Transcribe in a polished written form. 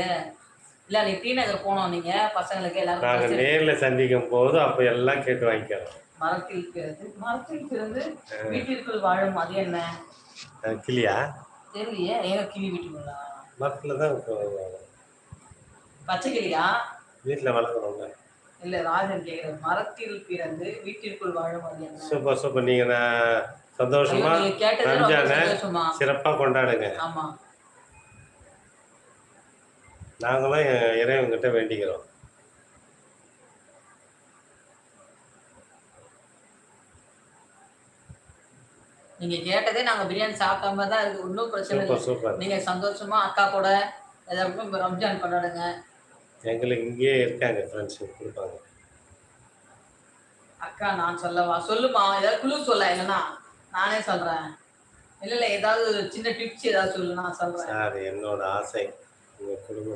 இல்ல நீ டி நகர் போனோம் நீங்க பசங்களுக்கு எல்லாரும் நாங்கள் நேரில் சந்திக்கும் போது அப்போ எல்லாம் கேட்டு வாங்கிக்கிறோம். மரத்தில் பிறந்து வீட்டிற்குள் வாழும் அது என்ன? கிளியா? தெரியலையே. ஏங்க கிளி வீட்டுக்குள்ளா? மரத்தில் தான் பச்சை கிளியா? வீட்டில் வளர்க்குறோங்க. இல்லை ராஜன் கேட்குறேன். மரத்தில் பிறந்து வீட்டிற்குள் வாழும் அது என்ன? Super super. நீங்கள் சந்தோஷமா ரம்ஜானை சிறப்பாக கொண்டாடுங்க. ஆமாம், நாங்களும் இறைவன்கிட்ட வேண்டிக்கிறோம். நீங்க கேட்டதே நாங்க பிரியாணி சாப்பிடாம தான் இருக்கு. இன்னும் பிரச்சனை இல்லை. சூப்பர். நீங்க சந்தோஷமா அக்கா கூட ஏதாவது ரம்ஜான் கொண்டாடுங்க. எங்களுக்கு இங்கேயே இருக்காங்க ஃப்ரெண்ட்ஸ் கொடுப்பாங்க. அக்கா நான் சொல்லவா? சொல்லுமா, ஏதாவது குழு சொல்ல, இல்லைன்னா நானே சொல்றேன். இல்லை ஏதாவது சின்ன டிப்ஸ் ஏதாவது சொல்லு, நான் சொல்றேன். சார் என்னோட ஆசை உங்கள் குடும்பம்